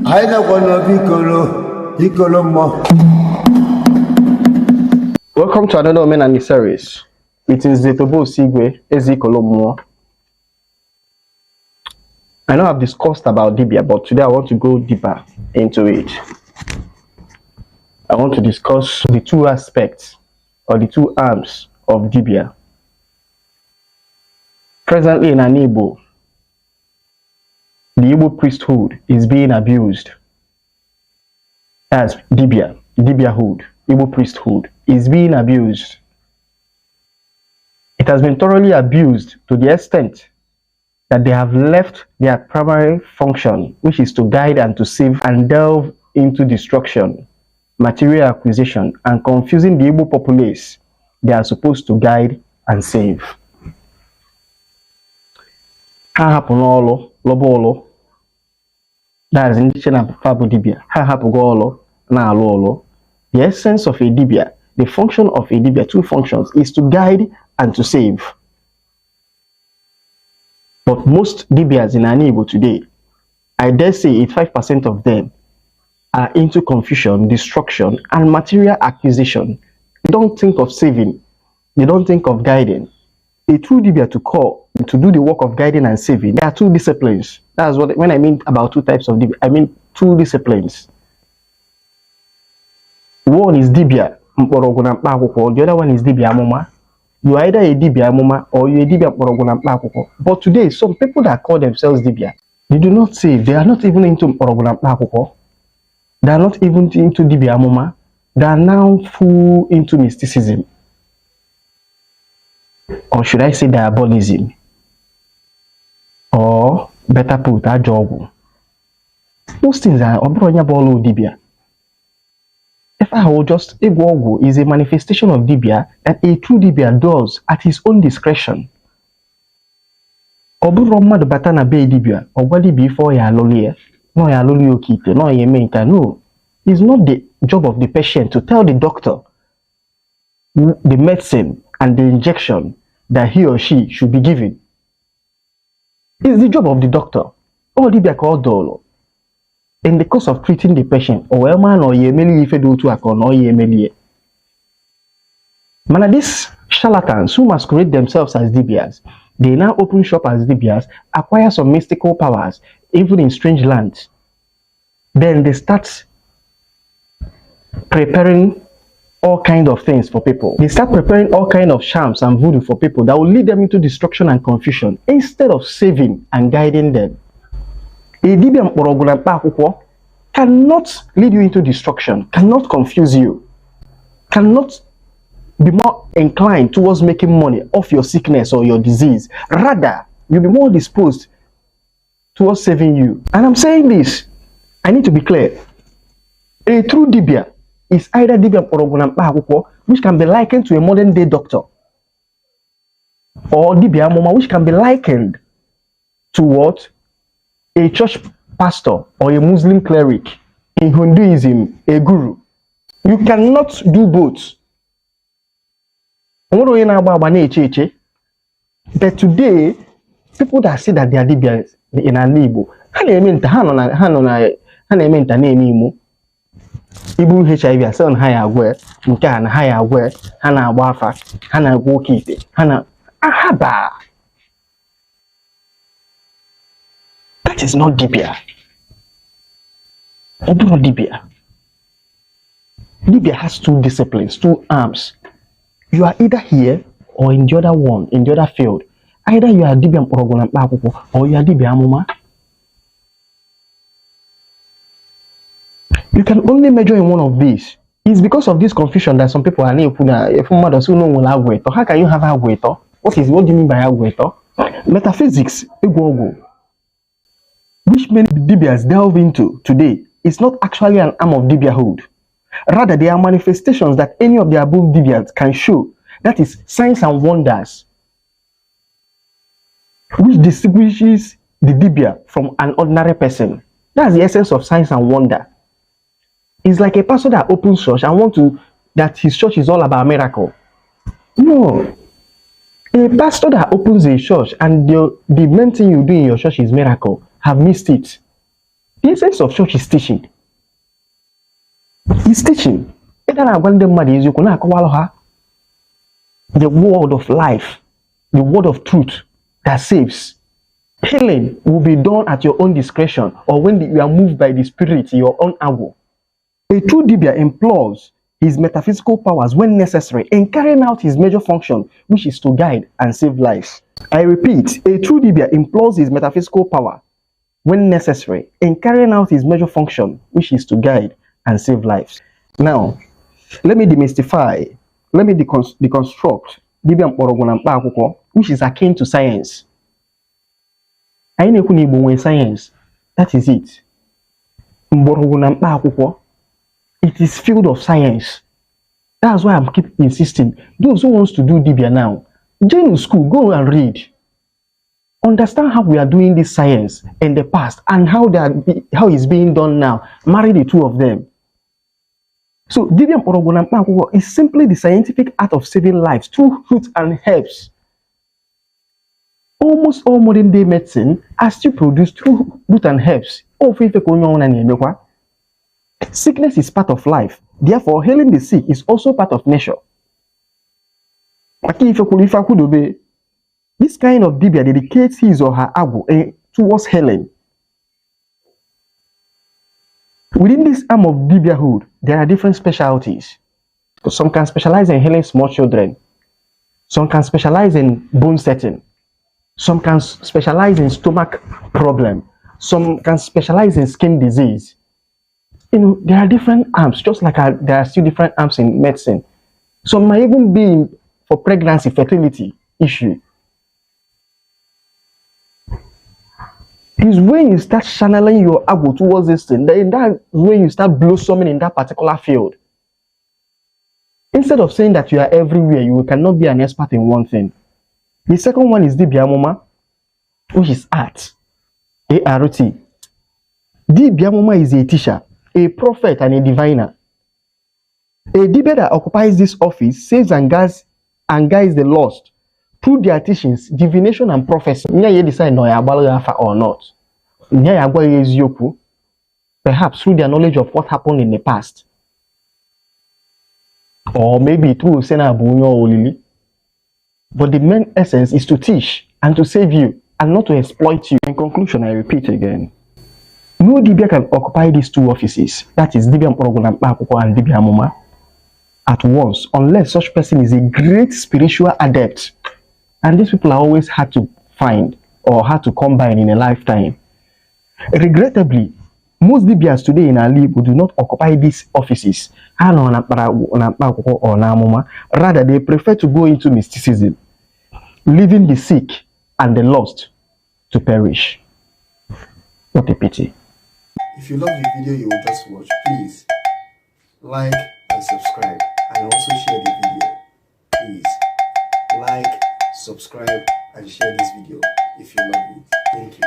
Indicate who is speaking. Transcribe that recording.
Speaker 1: I don't want to piccolo more.
Speaker 2: Welcome to another Omen and the series. It is Zetobo Sigwe Ezikolomo. I know I've discussed about Dibia, but today I want to go deeper into it. I want to discuss the two aspects or the two arms of Dibia. Presently in an Igbo, the Igbo priesthood is being abused as Dibiahood, Igbo priesthood is being abused. It has been thoroughly abused to the extent that they have left their primary function, which is to guide and to save, and delve into destruction, material acquisition, and confusing the Igbo populace they are supposed to guide and save. Ha hapụ n'ọlụ that is indigenous na Fabu Dibia. Ha hapụgo ọlụ na alụ ọlụ. The essence of a Dibia, the function of a Dibia, two functions, is to guide and to save. But most Dibias in Igbo today, I dare say 85% of them are into confusion, destruction, and material acquisition. They don't think of saving. They don't think of guiding. A true Dibia to do the work of guiding and saving, there are two disciplines. That's what when I mean about two types of Dibia, I mean two disciplines. One is Dibia mkpọrọgwụ na mkpa akwụkwọ. The other one is Dibia amụma. You are either a Dibia amụma or you are a Dibia mkpọrọgwụ na mkpa akwụkwọ. But today, some people that call themselves Dibia, they do not save. They are not even into mkpọrọgwụ na mkpa akwụkwọ. They are not even into Dibia amụma. They are now full into mysticism. Or should I say diabolism? Or better put, ajọgwụ. Those things are obronya Dibia. If I will just Igbo is a manifestation of Dibia that a true Dibia does at his own discretion. Oburoma the batana be Dibia, or what before ya loli, no ya loli okite, no ye menka. No, it's not the job of the patient to tell the doctor the medicine and the injection that he or she should be given. It's the job of the doctor. All Dibia called dolo. In the course of treating the patient, or man or ye meli if do to akon or ye meli. Man, these charlatans who masquerade themselves as Dibias, they now open shop as Dibias, acquire some mystical powers, even in strange lands. Then they start preparing all kinds of things for people. They start preparing all kinds of charms and voodoo for people that will lead them into destruction and confusion instead of saving and guiding them. A Dibia mkpọrọgwụ na mkpa akwụkwọ cannot lead you into destruction, cannot confuse you, cannot be more inclined towards making money off your sickness or your disease. Rather, you'll be more disposed towards saving you. And I'm saying this, I need to be clear. A true Dibia is either Dibia mkpọrọgwụ na mkpa akwụkwọ, which can be likened to a modern day doctor, or Dibia amụma, which can be likened to what? A church pastor or a Muslim cleric. In Hinduism, a guru. You cannot do both. But today, people that say that they are Dibias in an Igbo, Ibu HIV are selling higher wear, Nkan higher wear, Hana Wafa, Hana Wokite, Hana Ahaba. That is not Dibia. It's not Dibia. Dibia has two disciplines, two arms. You are either here or in the other one, in the other field. Either you are Dibia mkpọrọgwụ na mkpa akwụkwọ or you are Dibia amụma. You can only major in one of these. It's because of this confusion that some people are now putting if mothers who know will have weight. How can you have a weight? What do you mean by a weight? Metaphysics, Igbo, which many Dibias delve into today, is not actually an arm of Dibiahood. Rather, they are manifestations that any of the above Dibias can show. That is signs and wonders, which distinguishes the Dibia from an ordinary person. That's the essence of signs and wonder. It's like a pastor that opens church and that his church is all about miracle. No. A pastor that opens a church and the main thing you do in your church is miracle, have missed it. The essence of church is teaching. It's teaching. The word of life, the word of truth that saves. Healing will be done at your own discretion or when you are moved by the spirit, your own ego. A true Dibia employs his metaphysical powers when necessary in carrying out his major function, which is to guide and save lives. I repeat, a true Dibia employs his metaphysical power when necessary in carrying out his major function, which is to guide and save lives. Now, let me demystify, let me deconstruct Dibia Mkporogu na Akwụkwọ, which is akin to science. I know science. That is it. Mkporogu na Akwụkwọ. It is field of science. That's why I'm keep insisting. Those who wants to do Dibia now, join school, go and read. Understand how we are doing this science in the past and how it's being done now. Marry the two of them. So Dibia Mkporogu na Akwụkwọ is simply the scientific art of saving lives through roots and herbs. Almost all modern day medicine are still produced through root and herbs. Sickness is part of life. Therefore, healing the sick is also part of nature. This kind of Dibia dedicates his or her agu towards healing. Within this arm of Dibiahood, there are different specialties. Some can specialize in healing small children. Some can specialize in bone setting. Some can specialize in stomach problem. Some can specialize in skin disease. There are different arms, just like there are still different arms in medicine. Some might even be for pregnancy, fertility issue. It's when you start channeling your ego towards this thing, that's when you start blossoming in that particular field. Instead of saying that you are everywhere, you cannot be an expert in one thing. The second one is Dibia Moma, which is art. A-R-T. Dibia Moma is a teacher, a prophet, and a diviner. A Dibia that occupies this office saves and guides the lost through their teachings, divination, and prophecy. You decide no or not. Perhaps through their knowledge of what happened in the past. Or maybe through Sena Bunyo or Lili. But the main essence is to teach and to save you and not to exploit you. In conclusion, I repeat again. No Dibia can occupy these two offices, that is Dibia Mkporogu na Akwụkwọ and Dibia Moma, at once, unless such person is a great spiritual adept. And these people are always hard to find or hard to combine in a lifetime. Regrettably, most Dibias today in our Igbo do not occupy these offices. Rather, they prefer to go into mysticism, leaving the sick and the lost to perish. What a pity.
Speaker 3: If you love the video you will just watch, please like and subscribe, and also share the video. Please like, subscribe, and share this video if you love it. Thank you.